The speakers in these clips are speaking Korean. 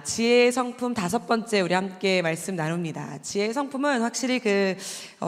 지혜의 성품 5번째 우리 함께 말씀 나눕니다. 지혜의 성품은 확실히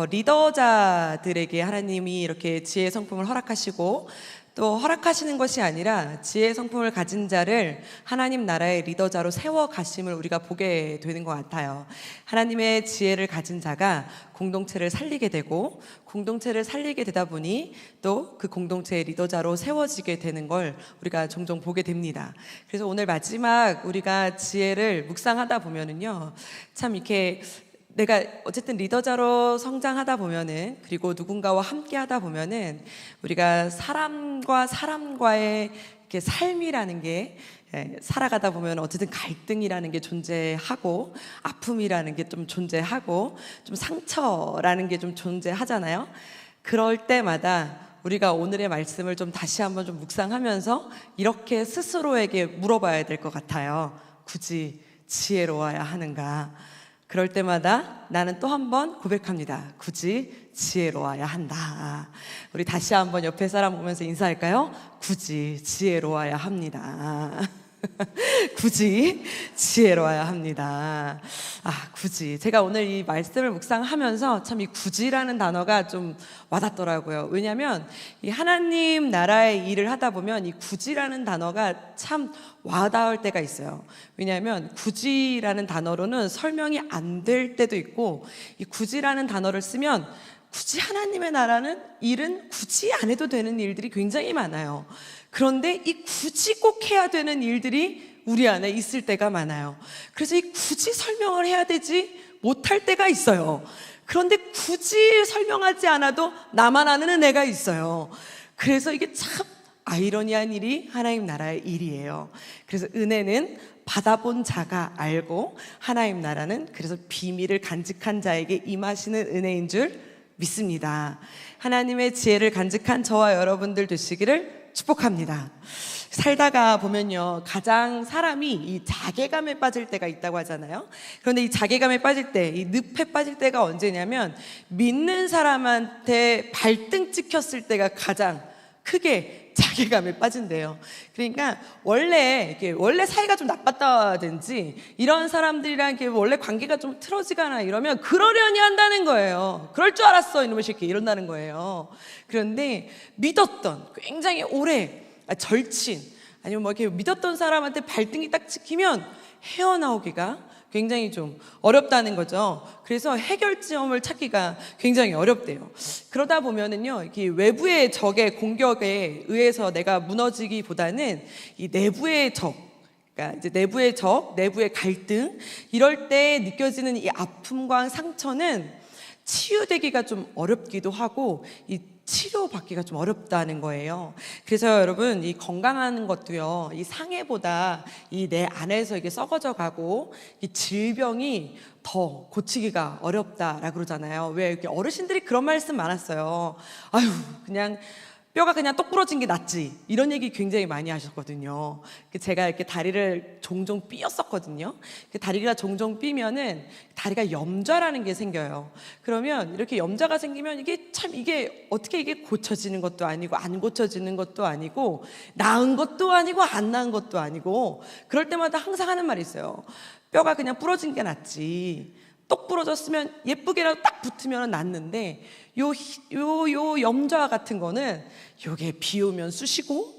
리더자들에게 하나님이 이렇게 지혜의 성품을 허락하시고 또 허락하시는 것이 아니라 지혜의 성품을 가진 자를 하나님 나라의 리더자로 세워 가심을 우리가 보게 되는 것 같아요. 하나님의 지혜를 가진 자가 공동체를 살리게 되고 공동체를 살리게 되다 보니 또 그 공동체의 리더자로 세워지게 되는 걸 우리가 종종 보게 됩니다. 그래서 오늘 마지막 우리가 지혜를 묵상하다 보면은요, 참 이렇게 내가 어쨌든 리더자로 성장하다 보면은, 그리고 누군가와 함께 하다 보면은 우리가 사람과 사람과의 이렇게 삶이라는 게 살아가다 보면 어쨌든 갈등이라는 게 존재하고 아픔이라는 게 좀 존재하고 좀 상처라는 게 좀 존재하잖아요. 그럴 때마다 우리가 오늘의 말씀을 좀 다시 한번 좀 묵상하면서 이렇게 스스로에게 물어봐야 될 것 같아요. 굳이 지혜로워야 하는가? 그럴 때마다 나는 또 한 번 고백합니다. 굳이 지혜로워야 한다. 우리 다시 한번 옆에 사람 보면서 인사할까요? 굳이 지혜로워야 합니다. 굳이 지혜로워야 합니다. 굳이. 제가 오늘 이 말씀을 묵상하면서 참 이 굳이라는 단어가 좀 와닿더라고요. 왜냐하면 이 하나님 나라의 일을 하다 보면 이 굳이라는 단어가 참 와닿을 때가 있어요. 왜냐하면 굳이라는 단어로는 설명이 안 될 때도 있고, 이 굳이라는 단어를 쓰면 굳이 하나님의 나라는 일은 굳이 안 해도 되는 일들이 굉장히 많아요. 그런데 이 굳이 꼭 해야 되는 일들이 우리 안에 있을 때가 많아요. 그래서 이 굳이 설명을 해야 되지 못할 때가 있어요. 그런데 굳이 설명하지 않아도 나만 아는 은혜가 있어요. 그래서 이게 참 아이러니한 일이 하나님 나라의 일이에요. 그래서 은혜는 받아본 자가 알고, 하나님 나라는 그래서 비밀을 간직한 자에게 임하시는 은혜인 줄 믿습니다. 하나님의 지혜를 간직한 저와 여러분들 되시기를 축복합니다. 살다가 보면요, 가장 사람이 이 자괴감에 빠질 때가 있다고 하잖아요. 그런데 이 자괴감에 빠질 때, 이 늪에 빠질 때가 언제냐면 믿는 사람한테 발등 찍혔을 때가 가장 크게 자괴감에 빠진대요. 그러니까 원래 사이가 좀 나빴다든지 이런 사람들이랑 이렇게 원래 관계가 좀 틀어지거나 이러면 그러려니 한다는 거예요. 그럴 줄 알았어 이놈의 새끼 이런다는 거예요. 그런데 믿었던 굉장히 오래 절친 아니면 이렇게 믿었던 사람한테 발등이 딱 찍히면 헤어나오기가 굉장히 좀 어렵다는 거죠. 그래서 해결점을 찾기가 굉장히 어렵대요. 그러다 보면은요, 이렇게 외부의 적의 공격에 의해서 내가 무너지기보다는 이 내부의 적, 그러니까 이제 내부의 적, 내부의 갈등, 이럴 때 느껴지는 이 아픔과 상처는 치유되기가 좀 어렵기도 하고, 이 치료받기가 좀 어렵다는 거예요. 그래서 여러분, 이 건강한 것도요, 이 상해보다 이 내 안에서 이게 썩어져 가고 이 질병이 더 고치기가 어렵다라고 그러잖아요. 왜 이렇게 어르신들이 그런 말씀 많았어요. 아유, 그냥 뼈가 그냥 똑 부러진 게 낫지, 이런 얘기 굉장히 많이 하셨거든요. 제가 이렇게 다리를 종종 삐었었거든요. 다리가 종종 삐면은 다리가 염좌라는 게 생겨요. 그러면 이렇게 염좌가 생기면 이게 어떻게 이게 고쳐지는 것도 아니고 안 고쳐지는 것도 아니고 나은 것도 아니고 안 나은 것도 아니고, 그럴 때마다 항상 하는 말이 있어요. 뼈가 그냥 부러진 게 낫지, 똑 부러졌으면 예쁘게라도 딱 붙으면 낫는데 요 염좌 같은 거는 요게 비 오면 쑤시고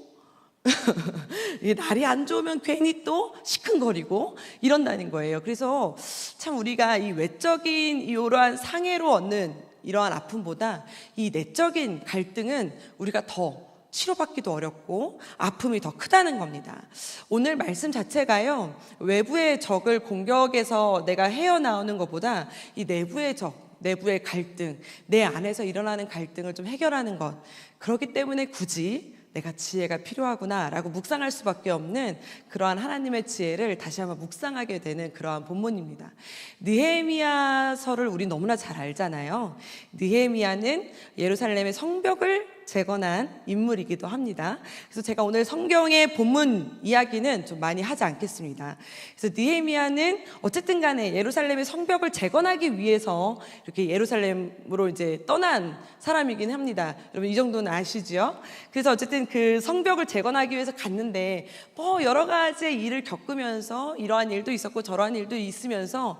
날이 안 좋으면 괜히 또 시큰거리고 이런다는 거예요. 그래서 참 우리가 이 외적인 이러한 상해로 얻는 이러한 아픔보다 이 내적인 갈등은 우리가 더 치료받기도 어렵고 아픔이 더 크다는 겁니다. 오늘 말씀 자체가요, 외부의 적을 공격해서 내가 헤어나오는 것보다 이 내부의 적, 내부의 갈등, 내 안에서 일어나는 갈등을 좀 해결하는 것, 그렇기 때문에 굳이 내가 지혜가 필요하구나 라고 묵상할 수밖에 없는 그러한 하나님의 지혜를 다시 한번 묵상하게 되는 그러한 본문입니다. 느헤미야서를 우리 너무나 잘 알잖아요. 느헤미야는 예루살렘의 성벽을 재건한 인물이기도 합니다. 그래서 제가 오늘 성경의 본문 이야기는 좀 많이 하지 않겠습니다. 그래서 느헤미야는 어쨌든 간에 예루살렘의 성벽을 재건하기 위해서 이렇게 예루살렘으로 이제 떠난 사람이긴 합니다. 여러분 이 정도는 아시죠? 그래서 어쨌든 그 성벽을 재건하기 위해서 갔는데 뭐 여러 가지의 일을 겪으면서 이러한 일도 있었고 저러한 일도 있으면서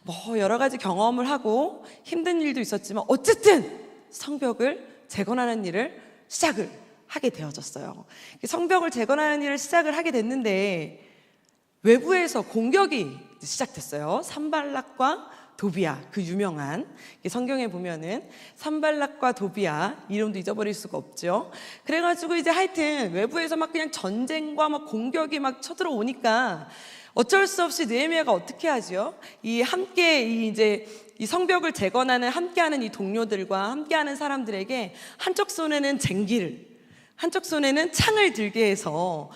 뭐 여러 가지 경험을 하고 힘든 일도 있었지만 어쨌든 성벽을 재건하는 일을 시작을 하게 되어졌어요. 성벽을 재건하는 일을 시작을 하게 됐는데 외부에서 공격이 시작됐어요. 산발락과 도비야, 그 유명한 성경에 보면은 산발락과 도비야 이름도 잊어버릴 수가 없죠. 그래가지고 이제 하여튼 외부에서 막 그냥 전쟁과 막 공격이 막 쳐들어오니까 어쩔 수 없이 느헤미야가 어떻게 하죠? 이 함께 이 성벽을 재건하는 함께하는 이 동료들과 함께하는 사람들에게 한쪽 손에는 쟁기를, 한쪽 손에는 창을 들게 해서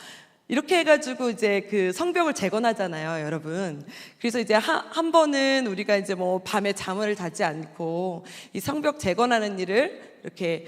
이렇게 해가지고 이제 그 성벽을 재건하잖아요, 여러분. 그래서 이제 한 번은 우리가 이제 뭐 밤에 잠을 자지 않고 이 성벽 재건하는 일을 이렇게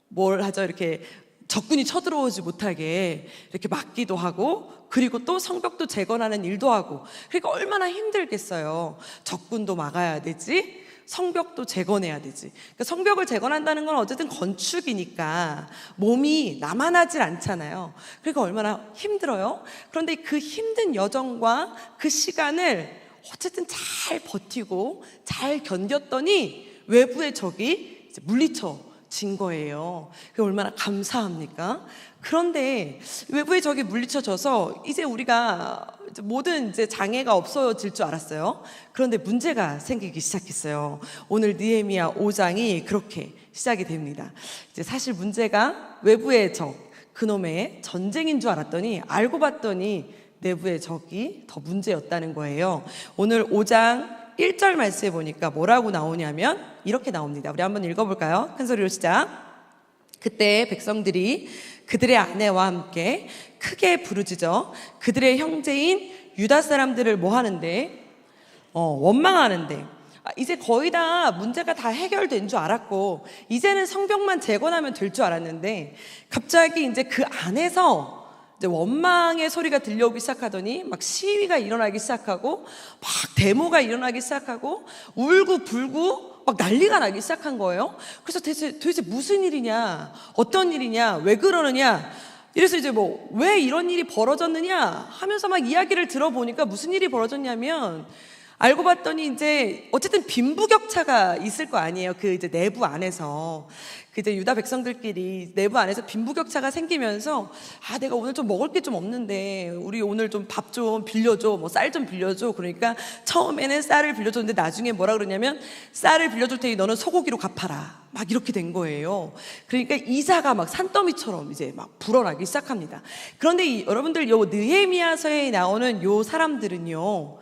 뭘 하죠? 이렇게 적군이 쳐들어오지 못하게 이렇게 막기도 하고 그리고 또 성벽도 재건하는 일도 하고 그러니까 얼마나 힘들겠어요. 적군도 막아야 되지 성벽도 재건해야 되지. 그러니까 성벽을 재건한다는 건 어쨌든 건축이니까 몸이 나만하질 않잖아요. 그러니까 얼마나 힘들어요. 그런데 그 힘든 여정과 그 시간을 어쨌든 잘 버티고 잘 견뎠더니 외부의 적이 이제 물리쳐진 거예요. 그게 얼마나 감사합니까? 그런데 외부의 적이 물리쳐져서 이제 우리가 모든 이제 장애가 없어질 줄 알았어요. 그런데 문제가 생기기 시작했어요. 오늘 느헤미야 5장이 그렇게 시작이 됩니다. 이제 사실 문제가 외부의 적, 그놈의 전쟁인 줄 알았더니 알고 봤더니 내부의 적이 더 문제였다는 거예요. 오늘 5장 1절 말씀에 보니까 뭐라고 나오냐면 이렇게 나옵니다. 우리 한번 읽어볼까요? 큰 소리로 시작. 그때 백성들이 그들의 아내와 함께 크게 부르짖어 그들의 형제인 유다 사람들을 뭐 하는데? 원망하는데 이제 거의 다 문제가 다 해결된 줄 알았고 이제는 성벽만 재건하면 될 줄 알았는데 갑자기 이제 그 안에서 이제 원망의 소리가 들려오기 시작하더니 막 시위가 일어나기 시작하고 막 데모가 일어나기 시작하고 울고불고 막 난리가 나기 시작한 거예요. 그래서 도대체 무슨 일이냐, 어떤 일이냐, 왜 그러느냐. 이래서 이제 뭐 왜 이런 일이 벌어졌느냐 하면서 막 이야기를 들어보니까 무슨 일이 벌어졌냐면 알고 봤더니 이제 어쨌든 빈부격차가 있을 거 아니에요. 그 이제 내부 안에서 그 이제 유다 백성들끼리 내부 안에서 빈부격차가 생기면서 내가 오늘 좀 먹을 게 좀 없는데 우리 오늘 좀 밥 좀 빌려줘, 뭐 쌀 좀 빌려줘. 그러니까 처음에는 쌀을 빌려줬는데 나중에 뭐라 그러냐면 쌀을 빌려줄 테니 너는 소고기로 갚아라. 막 이렇게 된 거예요. 그러니까 이자가 막 산더미처럼 이제 막 불어나기 시작합니다. 그런데 여러분들 요 느헤미야서에 나오는 요 사람들은요.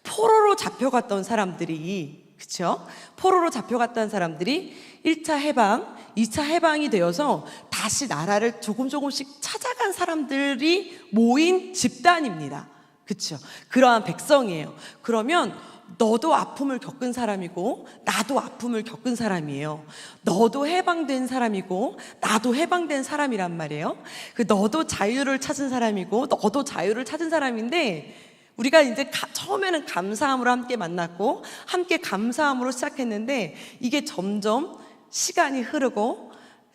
포로로 잡혀갔던 사람들이, 그쵸? 포로로 잡혀갔던 사람들이 1차 해방, 2차 해방이 되어서 다시 나라를 조금씩 찾아간 사람들이 모인 집단입니다. 그쵸? 그러한 백성이에요. 그러면 너도 아픔을 겪은 사람이고 나도 아픔을 겪은 사람이에요. 너도 해방된 사람이고 나도 해방된 사람이란 말이에요. 너도 자유를 찾은 사람이고 너도 자유를 찾은 사람인데 우리가 이제 처음에는 감사함으로 함께 만났고 함께 감사함으로 시작했는데 이게 점점 시간이 흐르고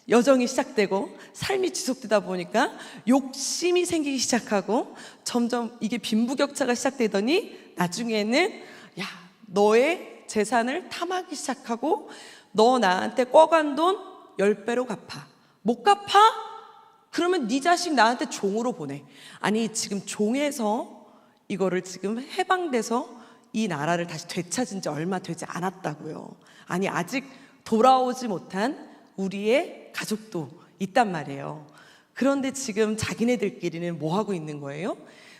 여정이 시작되고 삶이 지속되다 보니까 욕심이 생기기 시작하고 점점 이게 빈부격차가 시작되더니 나중에는 너의 재산을 탐하기 시작하고 너 나한테 꿔간 돈 10배로 갚아. 못 갚아? 그러면 네 자식 나한테 종으로 보내. 아니 지금 종에서 이거를 지금 해방돼서 이 나라를 다시 되찾은 지 얼마 되지 않았다고요. 아니 아직 돌아오지 못한 우리의 가족도 있단 말이에요. 그런데 지금 자기네들끼리는 뭐 하고 있는 거예요?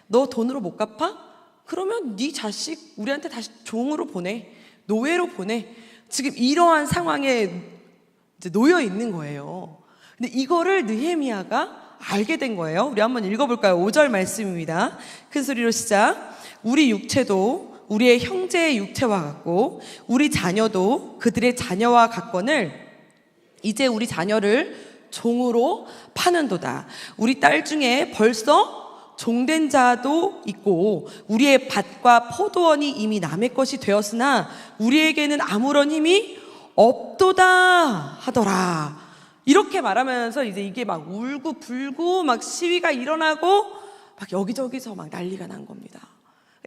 너 돈으로 못 갚아? 그러면 네 자식 우리한테 다시 종으로 보내. 노예로 보내. 지금 이러한 상황에 이제 놓여 있는 거예요. 근데 이거를 느헤미야가 알게 된 거예요. 우리 한번 읽어볼까요? 5절 말씀입니다. 큰 소리로 시작. 우리 육체도 우리의 형제의 육체와 같고 우리 자녀도 그들의 자녀와 같거늘 이제 우리 자녀를 종으로 파는도다. 우리 딸 중에 벌써 종된 자도 있고 우리의 밭과 포도원이 이미 남의 것이 되었으나 우리에게는 아무런 힘이 없도다 하더라. 이렇게 말하면서 이제 이게 막 울고 불고 막 시위가 일어나고 막 여기저기서 막 난리가 난 겁니다.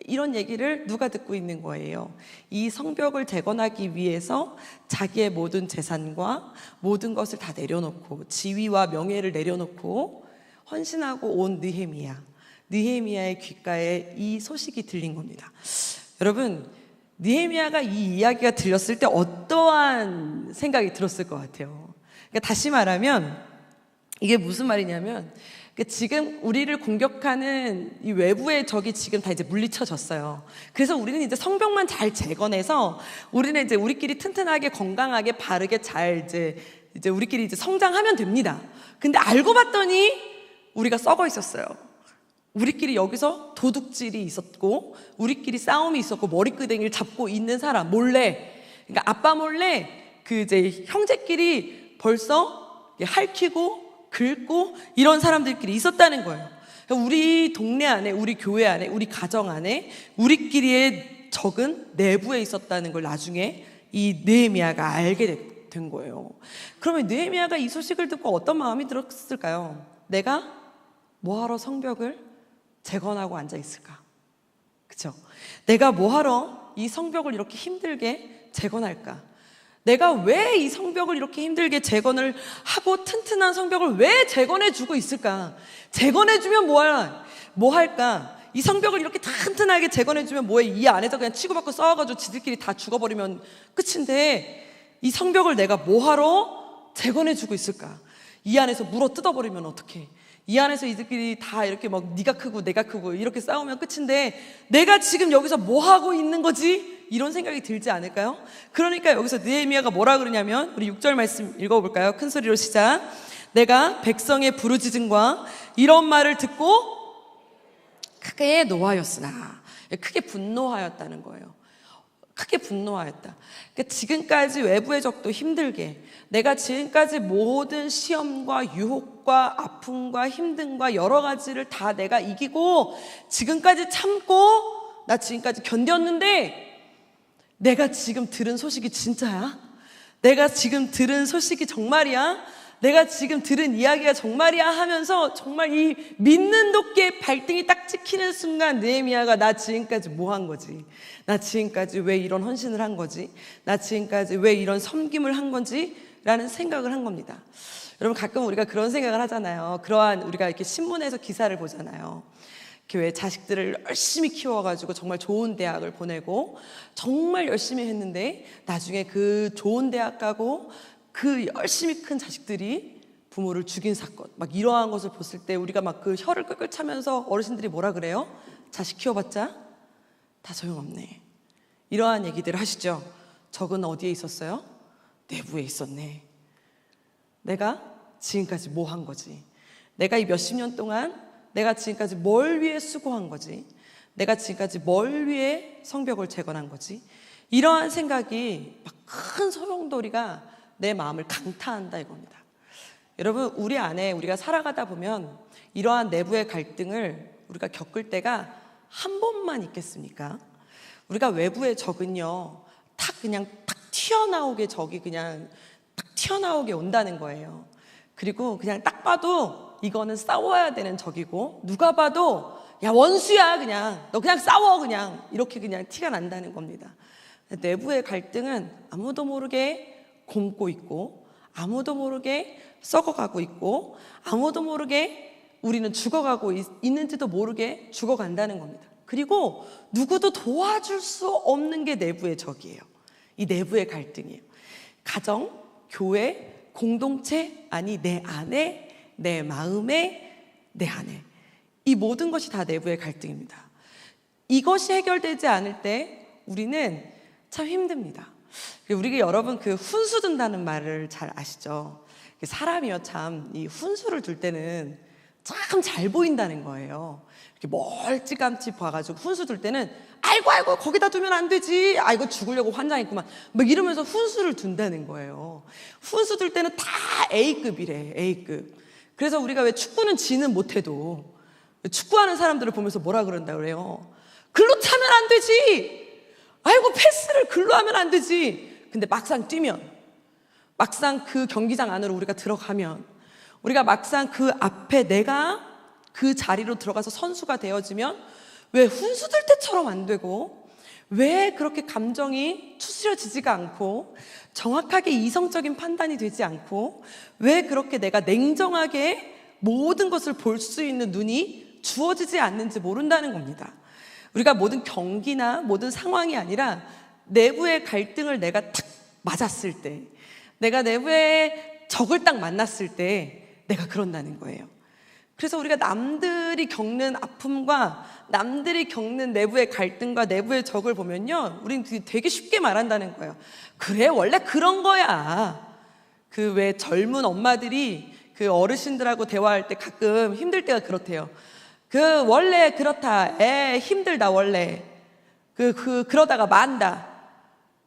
이런 얘기를 누가 듣고 있는 거예요? 이 성벽을 재건하기 위해서 자기의 모든 재산과 모든 것을 다 내려놓고 지위와 명예를 내려놓고 헌신하고 온 느헤미야의 귓가에 이 소식이 들린 겁니다. 여러분, 느헤미야가 이 이야기가 들렸을 때 어떠한 생각이 들었을 것 같아요? 그러니까 다시 말하면 이게 무슨 말이냐면 지금 우리를 공격하는 이 외부의 적이 지금 다 이제 물리쳐졌어요. 그래서 우리는 이제 성벽만 잘 재건해서 우리는 이제 우리끼리 튼튼하게 건강하게 바르게 잘 이제 우리끼리 이제 성장하면 됩니다. 근데 알고 봤더니 우리가 썩어 있었어요. 우리끼리 여기서 도둑질이 있었고 우리끼리 싸움이 있었고 머리끄댕이를 잡고 있는 사람 몰래, 그러니까 아빠 몰래 그 이제 형제끼리 벌써 핥히고 긁고 이런 사람들끼리 있었다는 거예요. 우리 동네 안에, 우리 교회 안에, 우리 가정 안에 우리끼리의 적은 내부에 있었다는 걸 나중에 이 느헤미야가 알게 된 거예요. 그러면 느헤미야가 이 소식을 듣고 어떤 마음이 들었을까요? 내가 뭐하러 성벽을 재건하고 앉아 있을까? 그렇죠? 내가 뭐하러 이 성벽을 이렇게 힘들게 재건할까? 내가 왜 이 성벽을 이렇게 힘들게 재건을 하고 튼튼한 성벽을 왜 재건해주고 있을까? 재건해주면 뭐 할까? 이 성벽을 이렇게 튼튼하게 재건해주면 뭐해? 이 안에서 그냥 치고받고 싸워가지고 지들끼리 다 죽어버리면 끝인데 이 성벽을 내가 뭐하러 재건해주고 있을까? 이 안에서 물어 뜯어버리면 어떡해? 이 안에서 이들끼리 다 이렇게 막 네가 크고 내가 크고 이렇게 싸우면 끝인데 내가 지금 여기서 뭐 하고 있는 거지? 이런 생각이 들지 않을까요? 그러니까 여기서 느헤미야가 뭐라 그러냐면 우리 6절 말씀 읽어볼까요? 큰 소리로 시작. 내가 백성의 부르짖음과 이런 말을 듣고 크게 노하였으나, 크게 분노하였다는 거예요. 크게 분노하였다. 그러니까 지금까지 외부의 적도 힘들게, 내가 지금까지 모든 시험과 유혹과 아픔과 힘듦과 여러 가지를 다 내가 이기고 지금까지 참고 나 지금까지 견뎠는데 내가 지금 들은 소식이 진짜야? 내가 지금 들은 소식이 정말이야? 내가 지금 들은 이야기가 정말이야? 하면서 정말 이 믿는 도끼에 발등이 딱 찍히는 순간 느헤미야가 나 지금까지 뭐 한 거지? 나 지금까지 왜 이런 헌신을 한 거지? 나 지금까지 왜 이런 섬김을 한 건지? 라는 생각을 한 겁니다. 여러분, 가끔 우리가 그런 생각을 하잖아요. 그러한 우리가 이렇게 신문에서 기사를 보잖아요. 교회 자식들을 열심히 키워가지고 정말 좋은 대학을 보내고 정말 열심히 했는데 나중에 그 좋은 대학 가고 그 열심히 큰 자식들이 부모를 죽인 사건, 막 이러한 것을 봤을 때 우리가 막 그 혀를 끌끌 차면서 어르신들이 뭐라 그래요? 자식 키워봤자 다 소용없네. 이러한 얘기들을 하시죠. 적은 어디에 있었어요? 내부에 있었네. 내가 지금까지 뭐 한 거지? 내가 이 몇십 년 동안 내가 지금까지 뭘 위해 수고한 거지? 내가 지금까지 뭘 위해 성벽을 재건한 거지? 이러한 생각이 막 큰 소용돌이가 내 마음을 강타한다 이겁니다. 여러분, 우리 안에 우리가 살아가다 보면 이러한 내부의 갈등을 우리가 겪을 때가 한 번만 있겠습니까? 우리가 외부의 적은요, 그냥 탁 튀어나오게 적이 그냥 탁 튀어나오게 온다는 거예요. 그리고 그냥 딱 봐도 이거는 싸워야 되는 적이고 누가 봐도 야 원수야, 그냥 너 그냥 싸워, 그냥 이렇게 그냥 티가 난다는 겁니다. 내부의 갈등은 아무도 모르게 곪고 있고 아무도 모르게 썩어가고 있고 아무도 모르게 우리는 죽어가고 있는지도 모르게 죽어간다는 겁니다. 그리고 누구도 도와줄 수 없는 게 내부의 적이에요. 이 내부의 갈등이에요. 가정, 교회, 공동체, 아니 내 안에, 내 마음에, 내 안에, 이 모든 것이 다 내부의 갈등입니다. 이것이 해결되지 않을 때 우리는 참 힘듭니다. 우리가 여러분 그 훈수 둔다는 말을 잘 아시죠? 사람이요 참 이 훈수를 둘 때는 참 잘 보인다는 거예요. 이렇게 멀찌감치 봐가지고 훈수 둘 때는 아이고 거기다 두면 안 되지, 아이고 죽으려고 환장했구만 막 이러면서 훈수를 둔다는 거예요. 훈수 둘 때는 다 A급이래, A급. 그래서 우리가 왜 축구는 지는 못해도 축구하는 사람들을 보면서 뭐라 그런다 그래요? 글로 차면 안 되지, 아이고 패스를 글로 하면 안 되지. 근데 막상 뛰면, 막상 그 경기장 안으로 우리가 들어가면, 우리가 막상 그 앞에 내가 그 자리로 들어가서 선수가 되어지면 왜 훈수들 때처럼 안 되고, 왜 그렇게 감정이 추스려지지가 않고 정확하게 이성적인 판단이 되지 않고, 왜 그렇게 내가 냉정하게 모든 것을 볼 수 있는 눈이 주어지지 않는지 모른다는 겁니다. 우리가 모든 경기나 모든 상황이 아니라 내부의 갈등을 내가 탁 맞았을 때, 내가 내부의 적을 딱 만났을 때 내가 그런다는 거예요. 그래서 우리가 남들이 겪는 아픔과 남들이 겪는 내부의 갈등과 내부의 적을 보면요, 우린 되게 쉽게 말한다는 거예요. 그래, 원래 그런 거야. 그 왜 젊은 엄마들이 그 어르신들하고 대화할 때 가끔 힘들 때가 그렇대요. 그 원래 그렇다, 애 힘들다, 원래 그러다가 만다,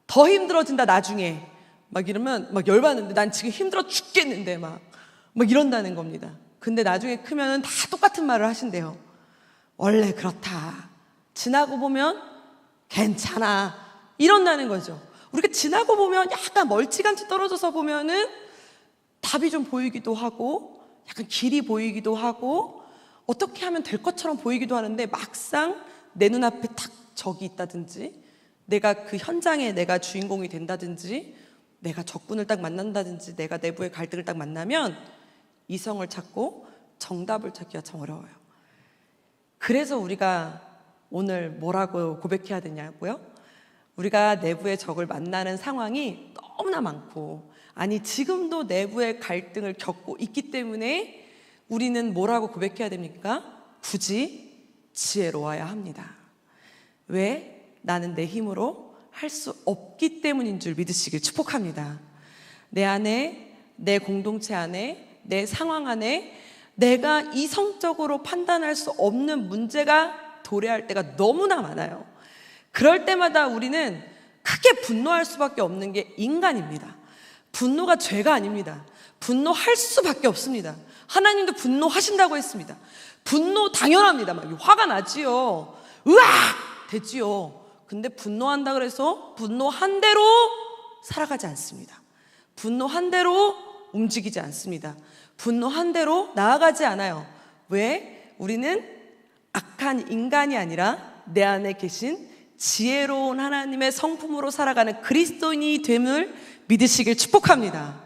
더 힘들어진다 나중에, 막 이러면 막 열받는데, 난 지금 힘들어 죽겠는데 막 이런다는 겁니다. 근데 나중에 크면은 다 똑같은 말을 하신대요. 원래 그렇다, 지나고 보면 괜찮아, 이런다는 거죠. 우리가 지나고 보면 약간 멀찌감치 떨어져서 보면은 답이 좀 보이기도 하고, 약간 길이 보이기도 하고, 어떻게 하면 될 것처럼 보이기도 하는데, 막상 내 눈앞에 탁 적이 있다든지, 내가 그 현장에 내가 주인공이 된다든지, 내가 적군을 딱 만난다든지, 내가 내부의 갈등을 딱 만나면 이성을 찾고 정답을 찾기가 참 어려워요. 그래서 우리가 오늘 뭐라고 고백해야 되냐고요? 우리가 내부의 적을 만나는 상황이 너무나 많고, 아니 지금도 내부의 갈등을 겪고 있기 때문에 우리는 뭐라고 고백해야 됩니까? 굳이 지혜로워야 합니다. 왜? 나는 내 힘으로 할 수 없기 때문인 줄 믿으시길 축복합니다. 내 안에, 내 공동체 안에, 내 상황 안에 내가 이성적으로 판단할 수 없는 문제가 도래할 때가 너무나 많아요. 그럴 때마다 우리는 크게 분노할 수밖에 없는 게 인간입니다. 분노가 죄가 아닙니다. 분노할 수밖에 없습니다. 하나님도 분노하신다고 했습니다. 분노 당연합니다. 막 화가 나지요. 으악! 되지요. 근데 분노한다 그래서 분노한 대로 살아가지 않습니다. 분노한 대로 움직이지 않습니다. 분노한 대로 나아가지 않아요. 왜? 우리는 악한 인간이 아니라 내 안에 계신 지혜로운 하나님의 성품으로 살아가는 그리스도인이 됨을 믿으시길 축복합니다.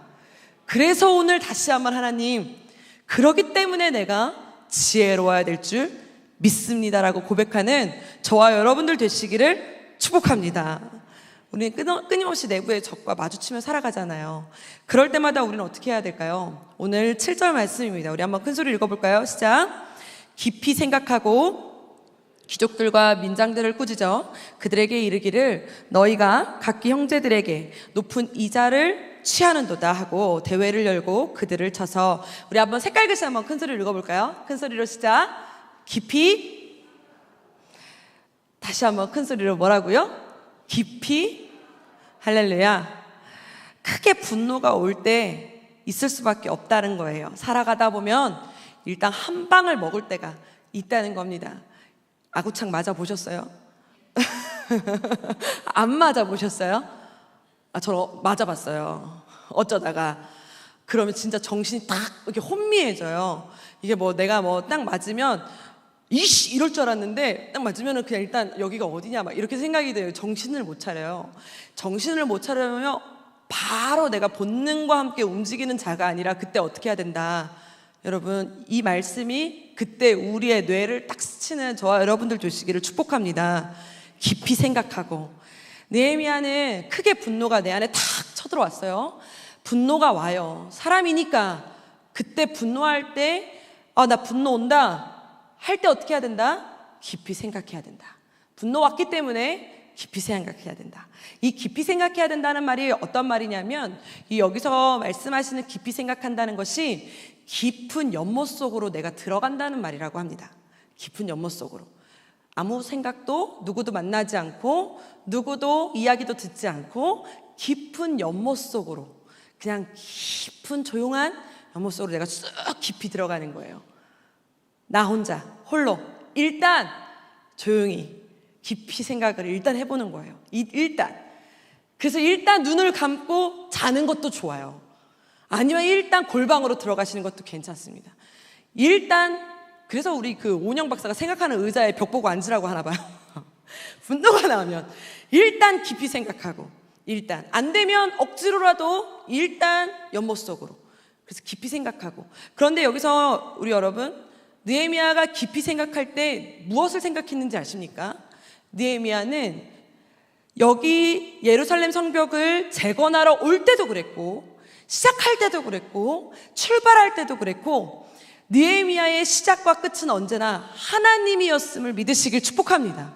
그래서 오늘 다시 한번 하나님, 그러기 때문에 내가 지혜로워야 될 줄 믿습니다라고 고백하는 저와 여러분들 되시기를 축복합니다. 우리는 끊임없이 내부의 적과 마주치며 살아가잖아요. 그럴 때마다 우리는 어떻게 해야 될까요? 오늘 7절 말씀입니다. 우리 한번 큰 소리 읽어볼까요? 시작. 깊이 생각하고 귀족들과 민장들을 꾸짖어 그들에게 이르기를 너희가 각기 형제들에게 높은 이자를 취하는도다 하고 대회를 열고 그들을 쳐서, 우리 한번 색깔 글씨 한번 큰 소리로 읽어볼까요? 큰 소리로 시작. 깊이, 다시 한번 큰 소리로 뭐라고요? 깊이, 할렐루야. 크게 분노가 올 때 있을 수밖에 없다는 거예요. 살아가다 보면 일단 한 방을 먹을 때가 있다는 겁니다. 아구창 맞아 보셨어요? 안 맞아 보셨어요? 저 맞아 봤어요. 어쩌다가. 그러면 진짜 정신이 딱 이렇게 혼미해져요. 이게 뭐 내가 뭐 딱 맞으면 이씨 이럴 줄 알았는데 딱 맞으면은 그냥 일단 여기가 어디냐 막 이렇게 생각이 돼요. 정신을 못 차려요. 정신을 못 차려면 바로 내가 본능과 함께 움직이는 자가 아니라 그때 어떻게 해야 된다. 여러분, 이 말씀이 그때 우리의 뇌를 딱 스치는 저와 여러분들 되시기를 축복합니다. 깊이 생각하고. 느헤미야는 크게 분노가 내 안에 탁 쳐들어왔어요. 분노가 와요. 사람이니까 그때 분노할 때 나 분노 온다 할 때 어떻게 해야 된다? 깊이 생각해야 된다. 분노 왔기 때문에 깊이 생각해야 된다. 이 깊이 생각해야 된다는 말이 어떤 말이냐면, 이 여기서 말씀하시는 깊이 생각한다는 것이 깊은 연못 속으로 내가 들어간다는 말이라고 합니다. 깊은 연못 속으로. 아무 생각도 누구도 만나지 않고 누구도 이야기도 듣지 않고 깊은 연못 속으로, 그냥 깊은 조용한 연못 속으로 내가 쑥 깊이 들어가는 거예요. 나 혼자 홀로 일단 조용히 깊이 생각을 일단 해보는 거예요. 그래서 일단 눈을 감고 자는 것도 좋아요. 아니면 일단 골방으로 들어가시는 것도 괜찮습니다. 그래서 우리 그 오은영 박사가 생각하는 의자에 벽 보고 앉으라고 하나 봐요. 분노가 나오면 일단 깊이 생각하고, 일단 안 되면 억지로라도 일단 연못 속으로, 그래서 깊이 생각하고. 그런데 여기서 우리 여러분, 느헤미야가 깊이 생각할 때 무엇을 생각했는지 아십니까? 느헤미야는 여기 예루살렘 성벽을 재건하러 올 때도 그랬고, 시작할 때도 그랬고, 출발할 때도 그랬고, 느헤미야의 시작과 끝은 언제나 하나님이었음을 믿으시길 축복합니다.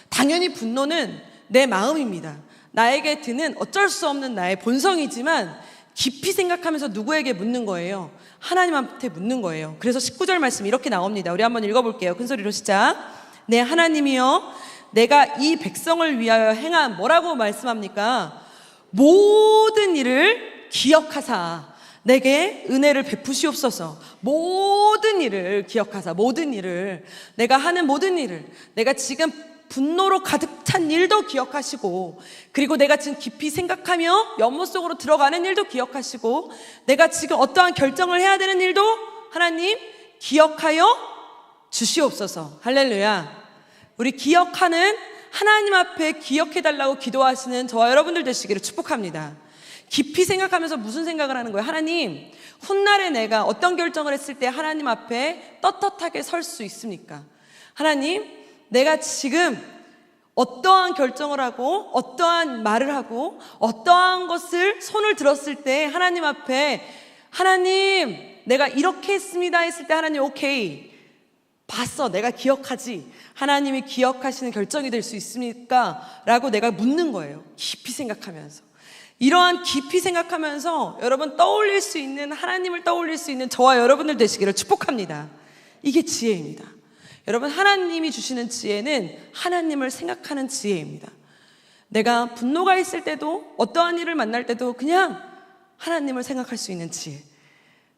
당연히 분노는 내 마음입니다. 나에게 드는 어쩔 수 없는 나의 본성이지만 깊이 생각하면서 누구에게 묻는 거예요? 하나님한테 묻는 거예요. 그래서 19절 말씀 이렇게 나옵니다. 우리 한번 읽어볼게요. 큰 소리로 시작. 네, 하나님이여, 내가 이 백성을 위하여 행한, 뭐라고 말씀합니까? 모든 일을 기억하사 내게 은혜를 베푸시옵소서. 모든 일을 기억하사, 모든 일을, 내가 하는 모든 일을, 내가 지금 분노로 가득 찬 일도 기억하시고, 그리고 내가 지금 깊이 생각하며 연못 속으로 들어가는 일도 기억하시고, 내가 지금 어떠한 결정을 해야 되는 일도 하나님 기억하여 주시옵소서. 할렐루야. 우리 기억하는, 하나님 앞에 기억해달라고 기도하시는 저와 여러분들 되시기를 축복합니다. 깊이 생각하면서 무슨 생각을 하는 거예요? 하나님, 훗날에 내가 어떤 결정을 했을 때 하나님 앞에 떳떳하게 설 수 있습니까? 하나님, 내가 지금 어떠한 결정을 하고 어떠한 말을 하고 어떠한 것을 손을 들었을 때 하나님 앞에, 하나님 내가 이렇게 했습니다 했을 때 하나님 오케이, 봤어, 내가 기억하지, 하나님이 기억하시는 결정이 될 수 있습니까? 라고 내가 묻는 거예요. 깊이 생각하면서. 이러한 깊이 생각하면서 여러분 떠올릴 수 있는, 하나님을 떠올릴 수 있는 저와 여러분들 되시기를 축복합니다. 이게 지혜입니다. 여러분, 하나님이 주시는 지혜는 하나님을 생각하는 지혜입니다. 내가 분노가 있을 때도, 어떠한 일을 만날 때도 그냥 하나님을 생각할 수 있는 지혜.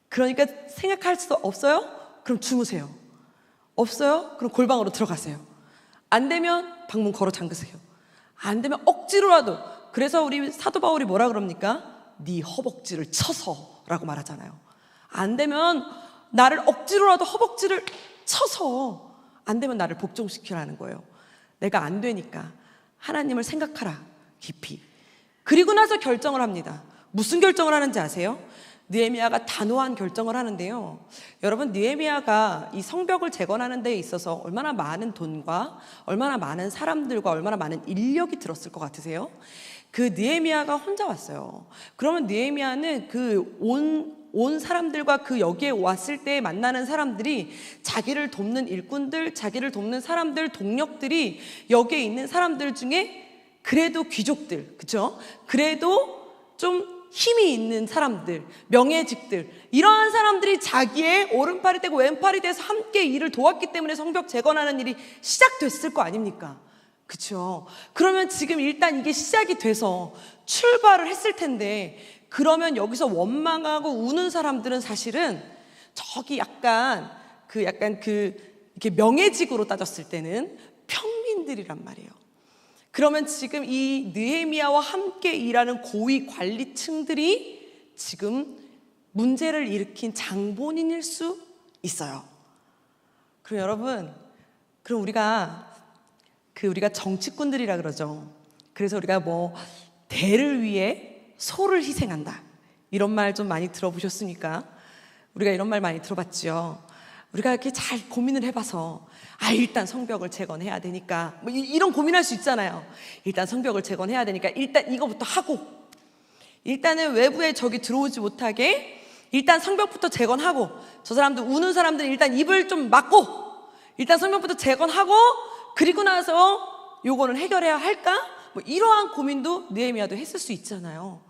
그러니까 생각할 수 없어요? 그럼 주무세요. 없어요? 그럼 골방으로 들어가세요. 안 되면 방문 걸어 잠그세요. 안 되면 억지로라도, 그래서 우리 사도 바울이 뭐라 그럽니까? 네 허벅지를 쳐서 라고 말하잖아요. 안 되면 나를 억지로라도 허벅지를 쳐서, 안 되면 나를 복종시키라는 거예요. 내가 안 되니까 하나님을 생각하라, 깊이. 그리고 나서 결정을 합니다. 무슨 결정을 하는지 아세요? 느헤미야가 단호한 결정을 하는데요. 여러분, 느헤미야가 이 성벽을 재건하는 데 있어서 얼마나 많은 돈과 얼마나 많은 사람들과 얼마나 많은 인력이 들었을 것 같으세요? 그 느헤미야가 혼자 왔어요. 그러면 느헤미야는 그 온 사람들과 그 여기에 왔을 때 만나는 사람들이, 자기를 돕는 일꾼들, 자기를 돕는 사람들, 동력들이 여기에 있는 사람들 중에 그래도 귀족들, 그쵸? 그래도 좀 힘이 있는 사람들, 명예직들, 이러한 사람들이 자기의 오른팔이 되고 왼팔이 돼서 함께 일을 도왔기 때문에 성벽 재건하는 일이 시작됐을 거 아닙니까? 그쵸? 그러면 지금 일단 이게 시작이 돼서 출발을 했을 텐데, 그러면 여기서 원망하고 우는 사람들은 사실은 저기 약간 이렇게 명예직으로 따졌을 때는 평민들이란 말이에요. 그러면 지금 이 느헤미야와 함께 일하는 고위 관리층들이 지금 문제를 일으킨 장본인일 수 있어요. 그럼 여러분, 그럼 우리가 정치꾼들이라 그러죠. 그래서 우리가 뭐 대를 위해 소를 희생한다, 이런 말 좀 많이 들어보셨습니까? 우리가 이런 말 많이 들어봤죠. 우리가 이렇게 잘 고민을 해봐서, 일단 성벽을 재건해야 되니까, 뭐 이런 고민할 수 있잖아요. 일단 성벽을 재건해야 되니까 일단 이거부터 하고, 일단은 외부에 적이 들어오지 못하게 일단 성벽부터 재건하고, 저 사람들, 우는 사람들은 일단 입을 좀 막고, 일단 성벽부터 재건하고, 그리고 나서 요거는 해결해야 할까? 뭐 이러한 고민도 느헤미야도 했을 수 있잖아요.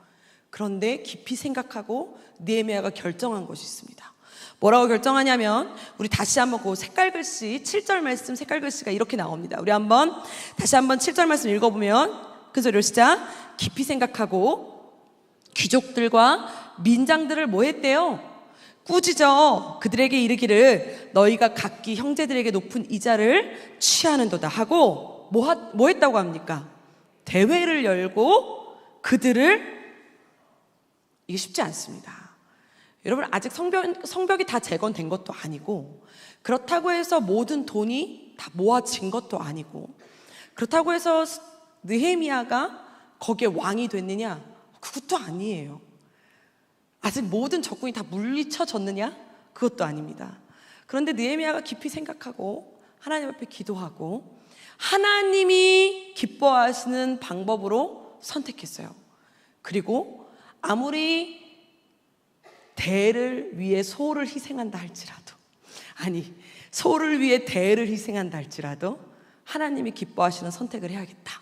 그런데 깊이 생각하고 느헤미야가 결정한 것이 있습니다. 뭐라고 결정하냐면, 우리 다시 한번 그 색깔 글씨 7절 말씀 색깔 글씨가 이렇게 나옵니다. 우리 한번 다시 한번 7절 말씀 읽어보면, 그 소리로 시작. 깊이 생각하고 귀족들과 민장들을 뭐 했대요? 꾸짖어 그들에게 이르기를 너희가 각기 형제들에게 높은 이자를 취하는도다 하고 뭐 했다고 합니까? 대회를 열고 그들을, 이게 쉽지 않습니다. 여러분, 아직 성벽이 다 재건된 것도 아니고, 그렇다고 해서 모든 돈이 다 모아진 것도 아니고, 그렇다고 해서 느헤미야가 거기에 왕이 됐느냐? 그것도 아니에요. 아직 모든 적군이 다 물리쳐졌느냐? 그것도 아닙니다. 그런데 느헤미야가 깊이 생각하고 하나님 앞에 기도하고 하나님이 기뻐하시는 방법으로 선택했어요. 그리고 아무리 대를 위해 소를 희생한다 할지라도, 아니 소를 위해 대를 희생한다 할지라도 하나님이 기뻐하시는 선택을 해야겠다.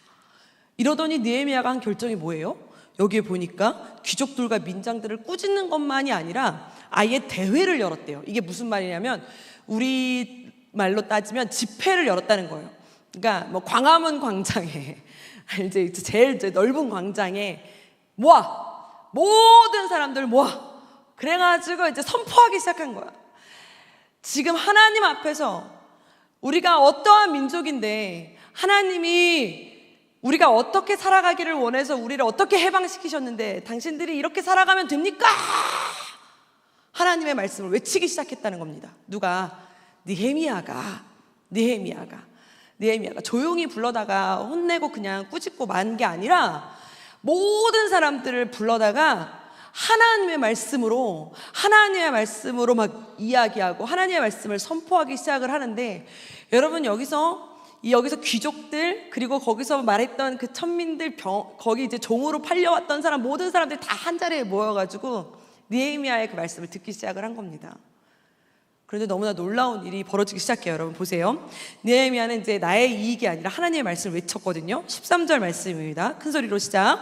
이러더니 느헤미야가 한 결정이 뭐예요? 여기에 보니까 귀족들과 민장들을 꾸짖는 것만이 아니라 아예 대회를 열었대요. 이게 무슨 말이냐면, 우리 말로 따지면 집회를 열었다는 거예요. 그러니까 뭐 광화문 광장에 이제 제일 넓은 광장에 모든 사람들 모아. 그래가지고 이제 선포하기 시작한 거야. 지금 하나님 앞에서 우리가 어떠한 민족인데 하나님이 우리가 어떻게 살아가기를 원해서 우리를 어떻게 해방시키셨는데 당신들이 이렇게 살아가면 됩니까? 하나님의 말씀을 외치기 시작했다는 겁니다. 누가? 느헤미야가 조용히 불러다가 혼내고 그냥 꾸짖고 만 게 아니라 모든 사람들을 불러다가 하나님의 말씀으로 막 이야기하고 하나님의 말씀을 선포하기 시작을 하는데, 여러분 여기서 귀족들, 그리고 거기서 말했던 그 천민들, 거기 이제 종으로 팔려왔던 사람, 모든 사람들이 다 한 자리에 모여가지고 느헤미야의 그 말씀을 듣기 시작을 한 겁니다. 그런데 너무나 놀라운 일이 벌어지기 시작해요. 여러분 보세요. 느헤미야는 이제 나의 이익이 아니라 하나님의 말씀을 외쳤거든요. 13절 말씀입니다. 큰 소리로 시작.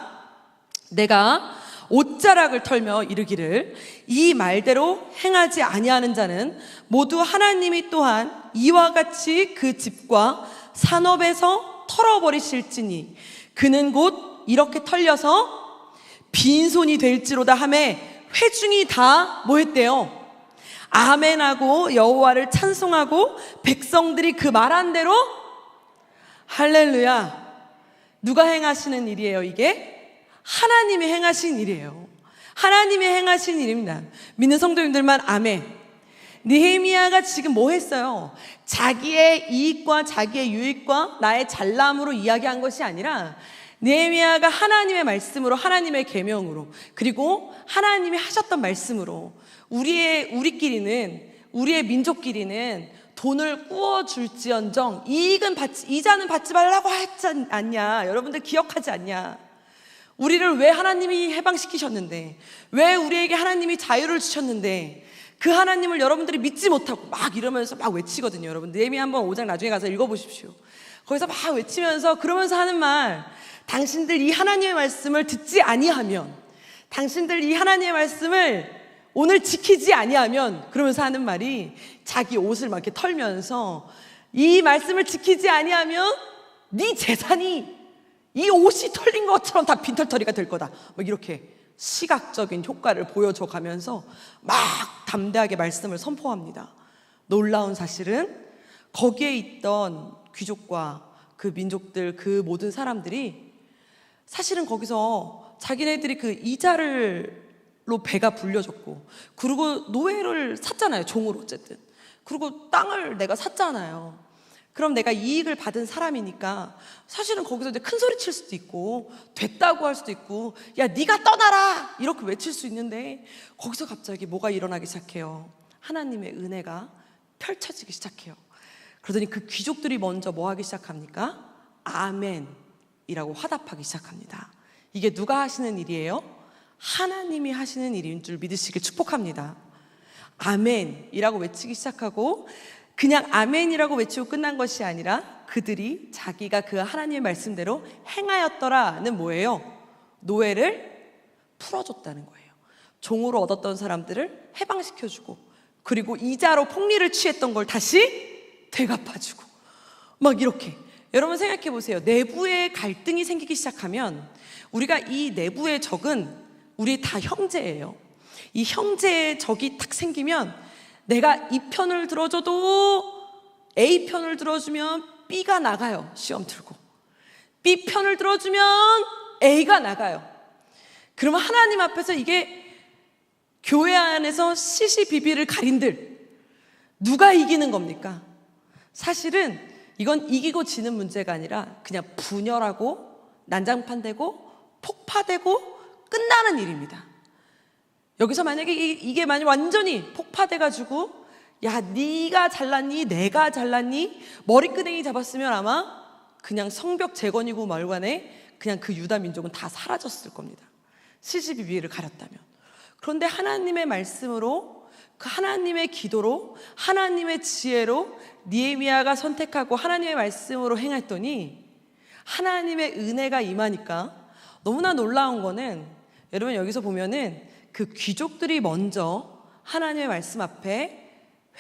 내가 옷자락을 털며 이르기를 이 말대로 행하지 아니하는 자는 모두 하나님이 또한 이와 같이 그 집과 산업에서 털어버리실지니 그는 곧 이렇게 털려서 빈손이 될지로다 하매 회중이 다 뭐 했대요? 아멘하고 여호와를 찬송하고 백성들이 그 말한 대로 할렐루야. 누가 행하시는 일이에요? 이게 하나님이 행하신 일이에요. 하나님이 행하신 일입니다. 믿는 성도님들만 아멘. 느헤미야가 지금 뭐 했어요? 자기의 이익과 자기의 유익과 나의 잘남으로 이야기한 것이 아니라 느헤미야가 하나님의 말씀으로, 하나님의 계명으로, 그리고 하나님이 하셨던 말씀으로 우리끼리는, 우리의 민족끼리는 돈을 꾸어줄지언정 이자는 받지 말라고 하지 않냐? 여러분들 기억하지 않냐? 우리를 왜 하나님이 해방시키셨는데, 왜 우리에게 하나님이 자유를 주셨는데 그 하나님을 여러분들이 믿지 못하고 막 이러면서 막 외치거든요. 여러분 느헤미야 한번 5장 나중에 가서 읽어보십시오. 거기서 막 외치면서 그러면서 하는 말, 당신들 이 하나님의 말씀을 듣지 아니하면, 당신들 이 하나님의 말씀을 오늘 지키지 아니하면, 그러면서 하는 말이 자기 옷을 막 이렇게 털면서 이 말씀을 지키지 아니하면 네 재산이 이 옷이 털린 것처럼 다 빈털터리가 될 거다. 막 이렇게 시각적인 효과를 보여줘 가면서 막 담대하게 말씀을 선포합니다. 놀라운 사실은 거기에 있던 귀족과 그 민족들, 그 모든 사람들이 사실은 거기서 자기네들이 그 이자로 배가 불려졌고, 그리고 노예를 샀잖아요. 종으로 어쨌든. 그리고 땅을 내가 샀잖아요. 그럼 내가 이익을 받은 사람이니까 사실은 거기서 이제 큰 소리 칠 수도 있고 됐다고 할 수도 있고 야 네가 떠나라 이렇게 외칠 수 있는데, 거기서 갑자기 뭐가 일어나기 시작해요? 하나님의 은혜가 펼쳐지기 시작해요. 그러더니 그 귀족들이 먼저 뭐 하기 시작합니까? 아멘이라고 화답하기 시작합니다. 이게 누가 하시는 일이에요? 하나님이 하시는 일인 줄 믿으시길 축복합니다. 아멘이라고 외치기 시작하고 그냥 아멘이라고 외치고 끝난 것이 아니라 그들이 자기가 그 하나님의 말씀대로 행하였더라는 뭐예요? 노예를 풀어줬다는 거예요. 종으로 얻었던 사람들을 해방시켜주고, 그리고 이자로 폭리를 취했던 걸 다시 되갚아주고, 막 이렇게. 여러분 생각해 보세요. 내부에 갈등이 생기기 시작하면 우리가 이 내부의 적은 우리 다 형제예요. 이 형제의 적이 탁 생기면 내가 이 편을 들어줘도 A 편을 들어주면 B가 나가요. 시험 들고. B 편을 들어주면 A가 나가요. 그러면 하나님 앞에서 이게 교회 안에서 시시비비를 가린들 누가 이기는 겁니까? 사실은 이건 이기고 지는 문제가 아니라 그냥 분열하고 난장판되고 폭파되고 끝나는 일입니다. 여기서 만약에 이게 만약 완전히 폭파돼가지고 야 네가 잘났니 내가 잘났니 머리끄댕이 잡았으면 아마 그냥 성벽 재건이고 말관에 그냥 그 유다 민족은 다 사라졌을 겁니다. 시시비비를 가렸다면. 그런데 하나님의 말씀으로, 그 하나님의 기도로, 하나님의 지혜로 느헤미야가 선택하고 하나님의 말씀으로 행했더니 하나님의 은혜가 임하니까 너무나 놀라운 거는, 여러분 여기서 보면은 그 귀족들이 먼저 하나님의 말씀 앞에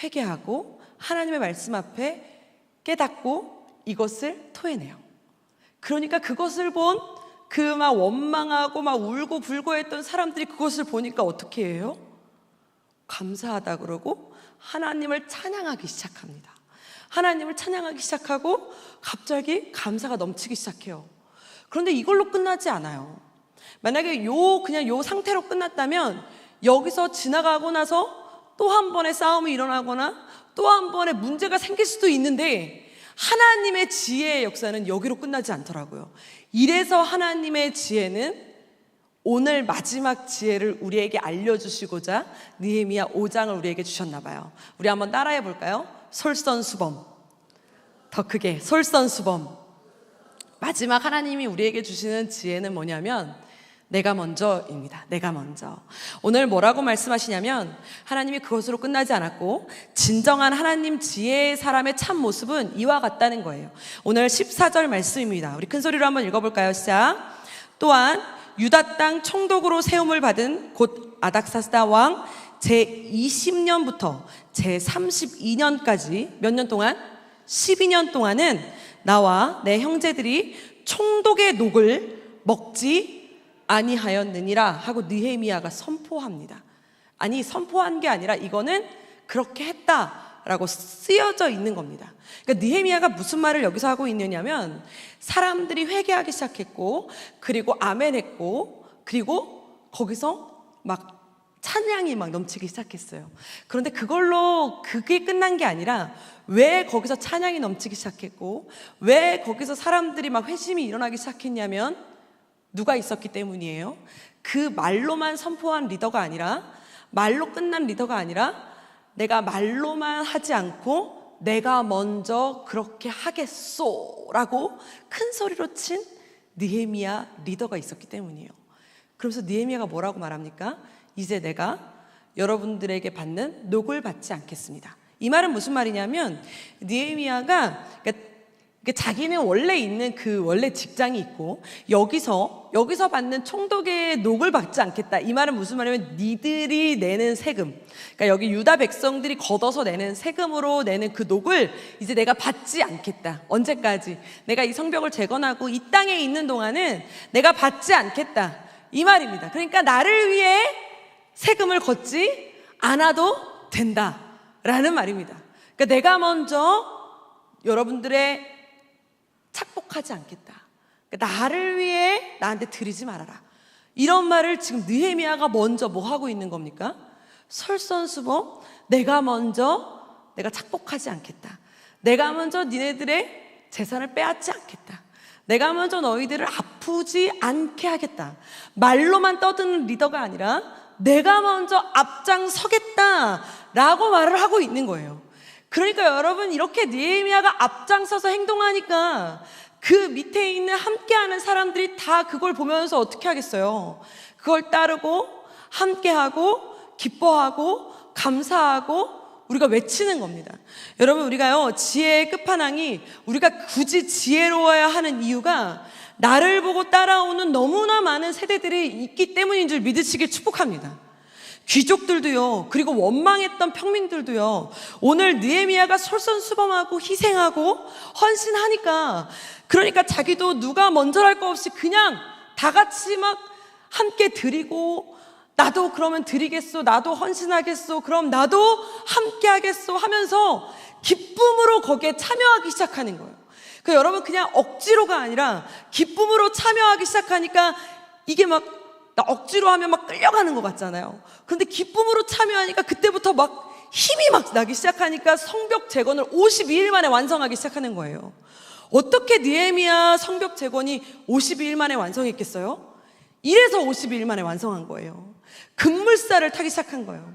회개하고 하나님의 말씀 앞에 깨닫고 이것을 토해내요. 그러니까 그것을 본 그 막 원망하고 막 울고 불고 했던 사람들이 그것을 보니까 어떻게 해요? 감사하다 그러고 하나님을 찬양하기 시작합니다. 하나님을 찬양하기 시작하고 갑자기 감사가 넘치기 시작해요. 그런데 이걸로 끝나지 않아요. 만약에 그냥 요 상태로 끝났다면 여기서 지나가고 나서 또 한 번의 싸움이 일어나거나 또 한 번의 문제가 생길 수도 있는데 하나님의 지혜의 역사는 여기로 끝나지 않더라고요. 이래서 하나님의 지혜는 오늘 마지막 지혜를 우리에게 알려주시고자 느헤미야 5장을 우리에게 주셨나 봐요. 우리 한번 따라해 볼까요? 솔선수범. 더 크게 솔선수범. 마지막 하나님이 우리에게 주시는 지혜는 뭐냐면 내가 먼저입니다. 내가 먼저. 오늘 뭐라고 말씀하시냐면 하나님이 그것으로 끝나지 않았고 진정한 하나님 지혜의 사람의 참 모습은 이와 같다는 거예요. 오늘 14절 말씀입니다. 우리 큰 소리로 한번 읽어볼까요? 시작. 또한 유다 땅 총독으로 세움을 받은 곧 아닥사스다 왕 제20년부터 제32년까지 몇 년 동안? 12년 동안은 나와 내 형제들이 총독의 녹을 먹지 아니하였느니라 하고 느헤미야가 선포합니다. 아니 선포한 게 아니라 이거는 그렇게 했다라고 쓰여져 있는 겁니다. 그러니까 느헤미야가 무슨 말을 여기서 하고 있느냐면 사람들이 회개하기 시작했고 그리고 아멘했고 그리고 거기서 막 찬양이 막 넘치기 시작했어요. 그런데 그게 끝난 게 아니라 왜 거기서 찬양이 넘치기 시작했고 왜 거기서 사람들이 막 회심이 일어나기 시작했냐면 누가 있었기 때문이에요. 그 말로만 선포한 리더가 아니라 말로 끝난 리더가 아니라 내가 말로만 하지 않고 내가 먼저 그렇게 하겠소라고 큰 소리로 친 느헤미야 리더가 있었기 때문이에요. 그러면서 느헤미야가 뭐라고 말합니까? 이제 내가 여러분들에게 받는 녹을 받지 않겠습니다. 이 말은 무슨 말이냐면 느헤미야가 자기는 원래 있는 그 원래 직장이 있고 여기서 받는 총독의 녹을 받지 않겠다. 이 말은 무슨 말이냐면 니들이 내는 세금, 그러니까 여기 유다 백성들이 걷어서 내는 세금으로 내는 그 녹을 이제 내가 받지 않겠다. 언제까지? 내가 이 성벽을 재건하고 이 땅에 있는 동안은 내가 받지 않겠다. 이 말입니다. 그러니까 나를 위해 세금을 걷지 않아도 된다라는 말입니다. 그러니까 내가 먼저 여러분들의 착복하지 않겠다. 그러니까 나를 위해 나한테 드리지 말아라. 이런 말을 지금 느헤미야가 먼저 뭐 하고 있는 겁니까? 설선수범. 내가 착복하지 않겠다. 내가 먼저 니네들의 재산을 빼앗지 않겠다. 내가 먼저 너희들을 아프지 않게 하겠다. 말로만 떠드는 리더가 아니라 내가 먼저 앞장서겠다라고 말을 하고 있는 거예요. 그러니까 여러분 이렇게 느헤미야가 앞장서서 행동하니까 그 밑에 있는 함께하는 사람들이 다 그걸 보면서 어떻게 하겠어요? 그걸 따르고 함께하고 기뻐하고 감사하고 우리가 외치는 겁니다. 여러분, 우리가요, 지혜의 끝판왕이 우리가 굳이 지혜로워야 하는 이유가 나를 보고 따라오는 너무나 많은 세대들이 있기 때문인 줄 믿으시길 축복합니다. 귀족들도요, 그리고 원망했던 평민들도요, 오늘 느헤미야가 솔선수범하고 희생하고 헌신하니까, 그러니까 자기도 누가 먼저랄 거 없이 그냥 다 같이 막 함께 드리고, 나도 그러면 드리겠소, 나도 헌신하겠소, 그럼 나도 함께 하겠소 하면서 기쁨으로 거기에 참여하기 시작하는 거예요. 그 여러분, 그냥 억지로가 아니라 기쁨으로 참여하기 시작하니까 이게 막 억지로 하면 막 끌려가는 것 같잖아요. 그런데 기쁨으로 참여하니까 그때부터 막 힘이 막 나기 시작하니까 성벽 재건을 52일 만에 완성하기 시작하는 거예요. 어떻게 느헤미야 성벽 재건이 52일 만에 완성했겠어요? 이래서 52일 만에 완성한 거예요. 급물살을 타기 시작한 거예요.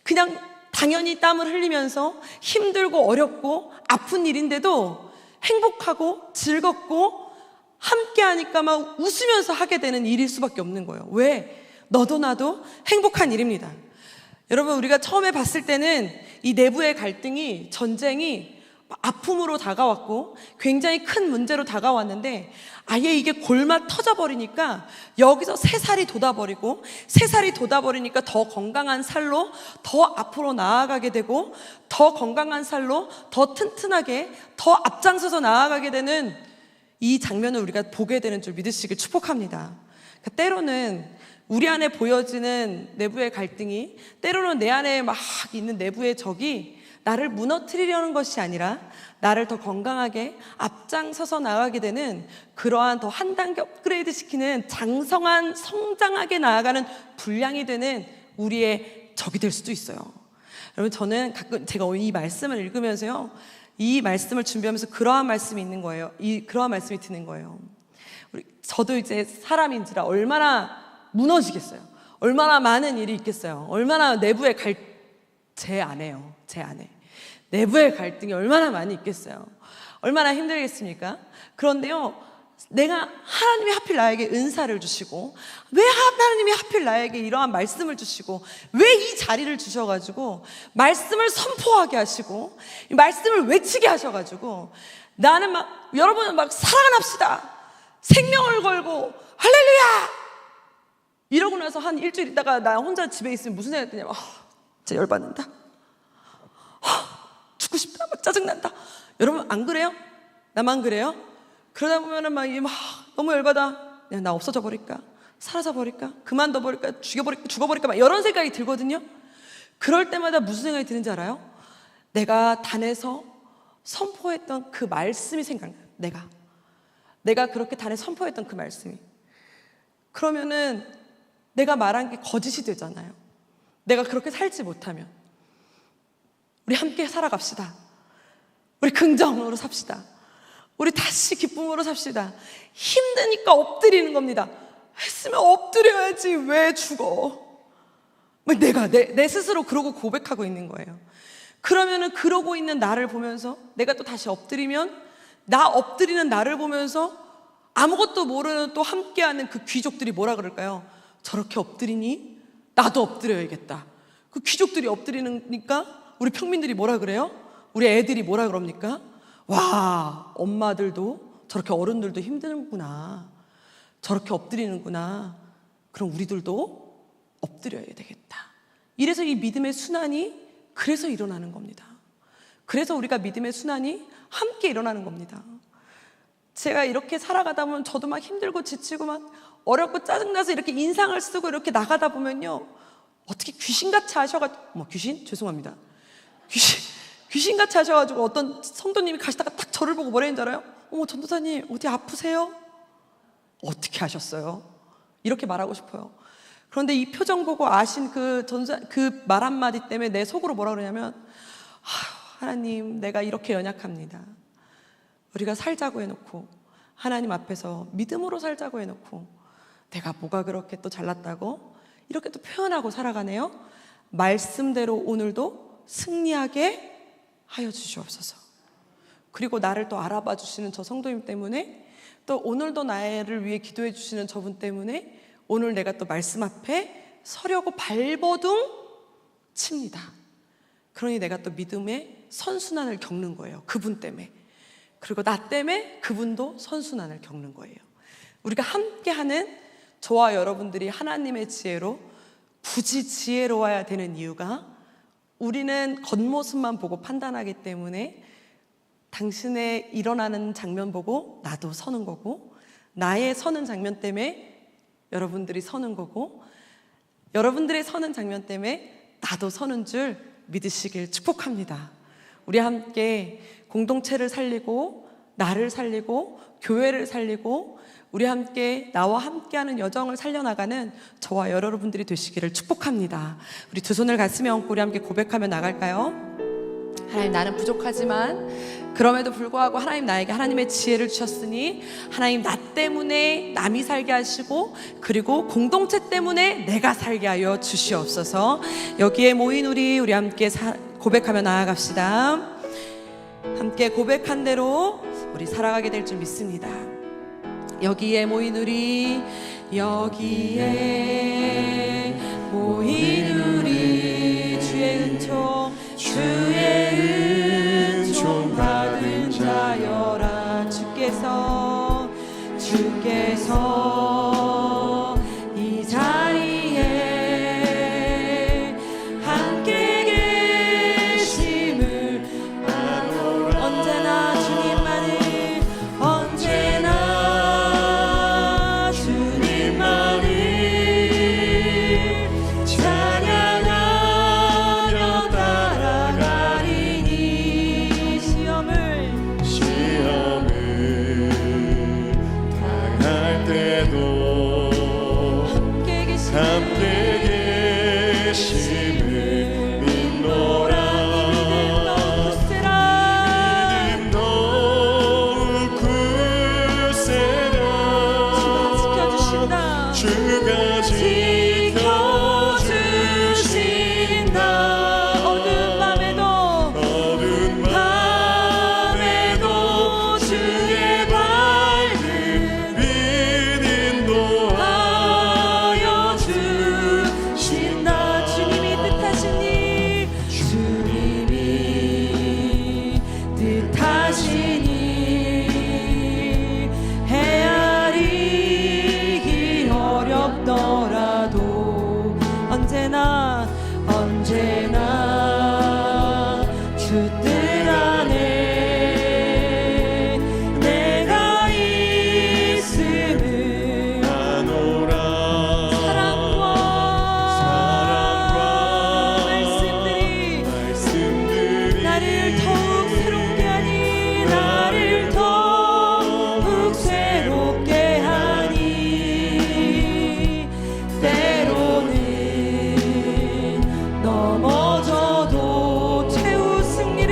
그냥 당연히 땀을 흘리면서 힘들고 어렵고 아픈 일인데도 행복하고 즐겁고 함께 하니까 막 웃으면서 하게 되는 일일 수밖에 없는 거예요. 왜? 너도 나도 행복한 일입니다. 여러분, 우리가 처음에 봤을 때는 이 내부의 갈등이, 전쟁이 아픔으로 다가왔고 굉장히 큰 문제로 다가왔는데, 아예 이게 골마 터져버리니까 여기서 새살이 돋아버리고, 새살이 돋아버리니까 더 건강한 살로 더 앞으로 나아가게 되고, 더 건강한 살로 더 튼튼하게 더 앞장서서 나아가게 되는 이 장면을 우리가 보게 되는 줄 믿으시길 축복합니다. 그러니까 때로는 우리 안에 보여지는 내부의 갈등이, 때로는 내 안에 막 있는 내부의 적이 나를 무너뜨리려는 것이 아니라 나를 더 건강하게 앞장서서 나가게 되는, 그러한 더 한 단계 업그레이드 시키는, 장성한 성장하게 나아가는 분량이 되는 우리의 적이 될 수도 있어요. 여러분, 저는 가끔 제가 이 말씀을 읽으면서요, 이 말씀을 준비하면서 그러한 말씀이 있는 거예요. 그러한 말씀이 드는 거예요. 저도 이제 사람인지라 얼마나 무너지겠어요. 얼마나 많은 일이 있겠어요. 얼마나 내부의 제 안에요. 제 안에 내부의 갈등이 얼마나 많이 있겠어요. 얼마나 힘들겠습니까? 그런데요, 내가 하나님이 하필 나에게 은사를 주시고, 왜 하나님이 하필 나에게 이러한 말씀을 주시고, 왜 이 자리를 주셔가지고 말씀을 선포하게 하시고 이 말씀을 외치게 하셔가지고, 나는 막, 여러분은 막 살아납시다, 생명을 걸고 할렐루야 이러고 나서 한 일주일 있다가 나 혼자 집에 있으면 무슨 생각이 드냐면, 진짜 열받는다, 죽고 싶다, 막 짜증난다. 여러분 안 그래요? 나만 그래요? 그러다 보면은 막 너무 열받아, 그냥 나 없어져 버릴까, 사라져 버릴까, 그만둬 버릴까, 죽어버릴까, 막 이런 생각이 들거든요. 그럴 때마다 무슨 생각이 드는지 알아요? 내가 단에서 선포했던 그 말씀이 생각나요. 내가 그렇게 단에 선포했던 그 말씀이. 그러면은 내가 말한 게 거짓이 되잖아요. 내가 그렇게 살지 못하면. 우리 함께 살아갑시다. 우리 긍정으로 삽시다. 우리 다시 기쁨으로 삽시다. 힘드니까 엎드리는 겁니다. 했으면 엎드려야지 왜 죽어? 내가 내 스스로 그러고 고백하고 있는 거예요. 그러면은 그러고 있는 나를 보면서 내가 또 다시 엎드리면, 나 엎드리는 나를 보면서 아무것도 모르는 또 함께하는 그 귀족들이 뭐라 그럴까요? 저렇게 엎드리니 나도 엎드려야겠다. 그 귀족들이 엎드리니까 우리 평민들이 뭐라 그래요? 우리 애들이 뭐라 그럽니까? 와, 엄마들도 저렇게, 어른들도 힘드는구나, 저렇게 엎드리는구나, 그럼 우리들도 엎드려야 되겠다. 이래서 이 믿음의 순환이 그래서 일어나는 겁니다. 그래서 우리가 믿음의 순환이 함께 일어나는 겁니다. 제가 이렇게 살아가다 보면 저도 막 힘들고 지치고 막 어렵고 짜증나서 이렇게 인상을 쓰고 이렇게 나가다 보면요, 어떻게 귀신같이 하셔가지고, 귀신? 죄송합니다. 귀신같이 하셔가지고 어떤 성도님이 가시다가 딱 저를 보고 뭐라 했는지 알아요? 전도사님 어디 아프세요? 어떻게 하셨어요? 이렇게 말하고 싶어요. 그런데 이 표정 보고 아신 그 말 한마디 때문에 내 속으로 뭐라 그러냐면, 하나님, 내가 이렇게 연약합니다. 우리가 살자고 해놓고, 하나님 앞에서 믿음으로 살자고 해놓고 내가 뭐가 그렇게 또 잘났다고 이렇게 또 표현하고 살아가네요. 말씀대로 오늘도 승리하게 하여 주시옵소서. 그리고 나를 또 알아봐 주시는 저 성도님 때문에, 또 오늘도 나를 위해 기도해 주시는 저분 때문에 오늘 내가 또 말씀 앞에 서려고 발버둥 칩니다. 그러니 내가 또 믿음의 선순환을 겪는 거예요. 그분 때문에. 그리고 나 때문에 그분도 선순환을 겪는 거예요. 우리가 함께하는 저와 여러분들이 하나님의 지혜로 부지 지혜로워야 되는 이유가, 우리는 겉모습만 보고 판단하기 때문에 당신의 일어나는 장면 보고 나도 서는 거고, 나의 서는 장면 때문에 여러분들이 서는 거고, 여러분들의 서는 장면 때문에 나도 서는 줄 믿으시길 축복합니다. 우리 함께 공동체를 살리고 나를 살리고 교회를 살리고 우리 함께 나와 함께하는 여정을 살려나가는 저와 여러분들이 되시기를 축복합니다. 우리 두 손을 가슴에 얹고 우리 함께 고백하며 나갈까요? 하나님, 나는 부족하지만 그럼에도 불구하고 하나님 나에게 하나님의 지혜를 주셨으니 하나님 나 때문에 남이 살게 하시고 그리고 공동체 때문에 내가 살게 하여 주시옵소서. 여기에 모인 우리 함께 고백하며 나아갑시다. 함께 고백한 대로 우리 살아가게 될 줄 믿습니다. 여기에 모인 우리, 여기에 모인 우리, 주의 은총 받은 자여라. 주께서 이 자리에 함께 계심을 언제나 주님만을 찬양하며 따라가리니. 시험을 당할 때도 함께 계심을 믿노라. 믿음 더욱 굳세라. 주가 지켜주신다. 어두운 밤에도 주의 밝은 빛 인도하여 주신다. 주님이 뜻하시니 헤아리기 어렵더라도 언제나 주 뜻 안에 내가 있음을 아노라. 사랑과 말씀들이 나를 더욱 새롭게 하니, 나를 더욱 새롭게 하니. 때로는 넘어져도 최후 승리를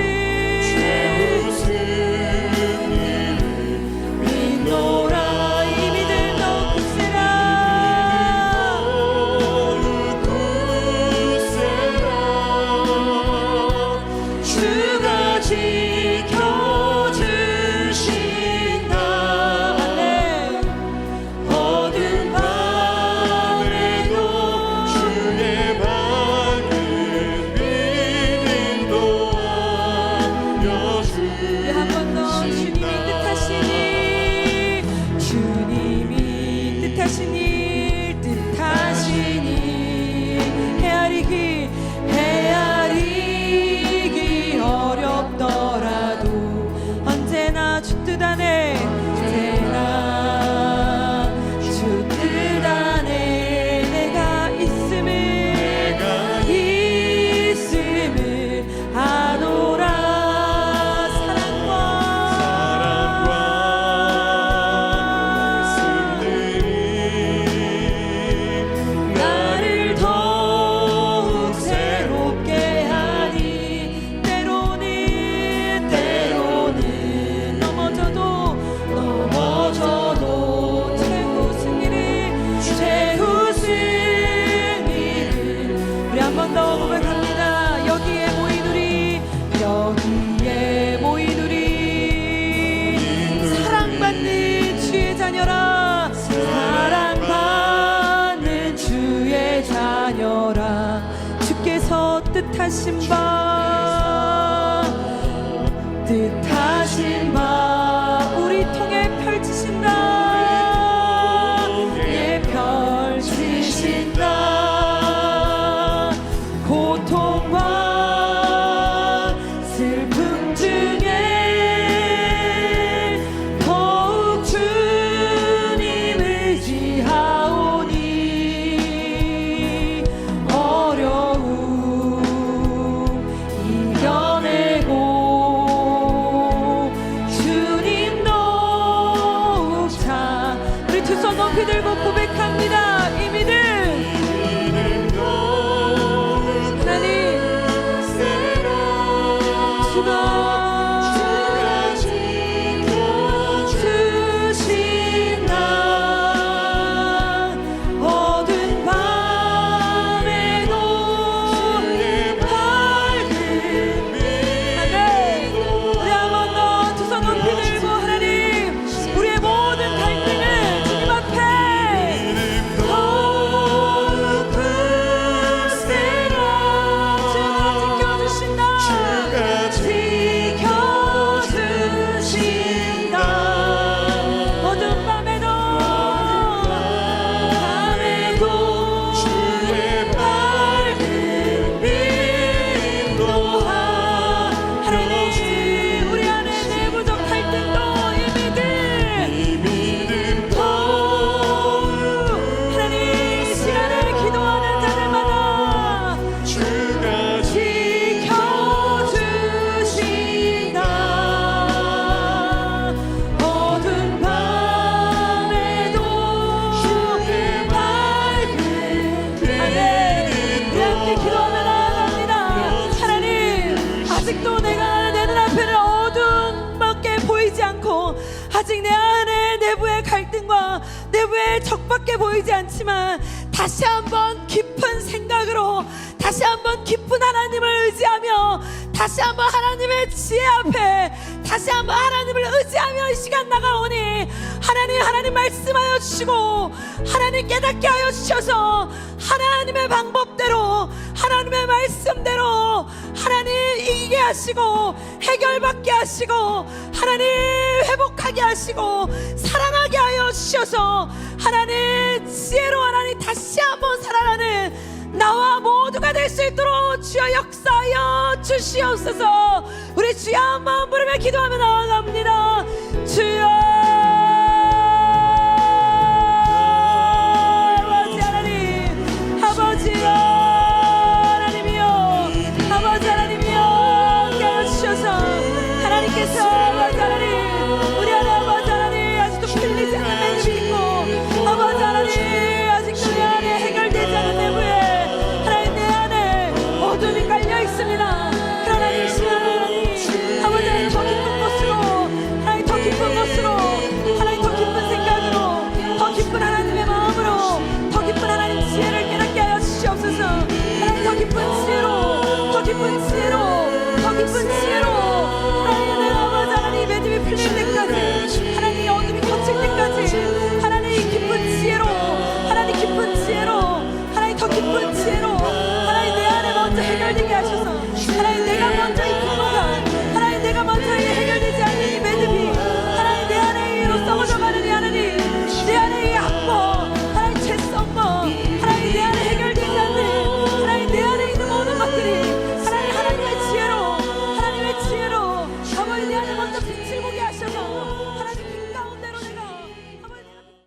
믿노라. 이 믿음 더욱 굳세라. 주가 지켜주신다. 어두운 밤에도 주의 밝은 빛 인도하여 주신다. 한 번 더. 주님이 뜻하시니 헤아리기 어렵더라도 언제나 주 뜻 안에 내가 있음을 아노라. 사랑과 말씀들이 나를 더욱 새롭게 하니. 때로는 넘어져도 최후 승리를 우리 한 번 더 고백합니다. 여기에 모인 우리 사랑받는 주의 자녀라. 사랑받는 주의 자녀라. 주께서 뜻하신 바 우리 두 손 높이 들고 고백합니다. 이 믿음 하나님 주가 지켜주신다. 어두운 밤에도 밝은 빛. 아멘. 우리 한 번 더 두 손 높이 들고 하나님 우리의 모든 갈등을 주님 앞에 아직도 내가 내 눈앞에는 어둠밖에 보이지 않고 아직 내 안에 내부의 갈등과 내부의 적밖에 보이지 않지만 다시 한번 깊은 생각으로 다시 한번 깊은 하나님을 의지하며 다시 한번 하나님의 지혜 앞에 다시 한번 하나님을 의지하며 이 시간 나가오니 하나님 말씀하여 주시고 하나님 깨닫게 하여 주셔서 하나님의 방법대로 하나님의 말씀대로 하나님 이기게 하시고 해결받게 하시고 하나님 회복하게 하시고 살아나게 하여 주셔서 하나님 지혜로 하나님 다시 한번 살아나는 나와 모두가 될 수 있도록 주여 역사하여 주시옵소서. 우리 주여 한번 부르며 기도하며 나아갑니다. 주여 아버지 하나님 아버지여 하나님이여 아버지 하나님이여 함께하여 주셔서 하나님께서 아버지 하나님 우리 안에 아버지 하나님 아직도 풀리지 않는 매듭이 있고 아버지 하나님 아직도 내 안에 해결되지 않은 내부에 하나님 내 안에 어둠이 깔려 있습니다. 그러나 이 시간 하나님 아버지 하나님 더 깊은 곳으로 하나님 더 깊은 곳으로 하나님 더 깊은 생각으로 더 깊은 하나님의 마음으로 더 깊은 하나님 지혜를 깨닫게 하여 주시옵소서. 하나님 더 깊은 지혜로 더 깊은 지혜로 더 깊은 지혜로 하나님 내 아버지 하나님 매듭이 풀릴 때까지 하나님 어둠이 거칠 때까지 하나님 깊은 지혜로 하나님 깊은 지혜로 하나님 더 깊은 지혜로 하나님 내 안에 먼저 해결되게 하셔서 하나님 내가 먼저 이 분노가 하나님 내가 먼저 이 해결되지 않는 이 매듭이 하나님 내 안에 이로 썩어져가는 이 하나님 내 안에 이 악법 하나님 죄성법 하나님 내 안에 해결되지 않는 하나님 내 안에 있는 모든 것들이 하나님의 지혜로 아버지 내 안에 먼저 빛을 보게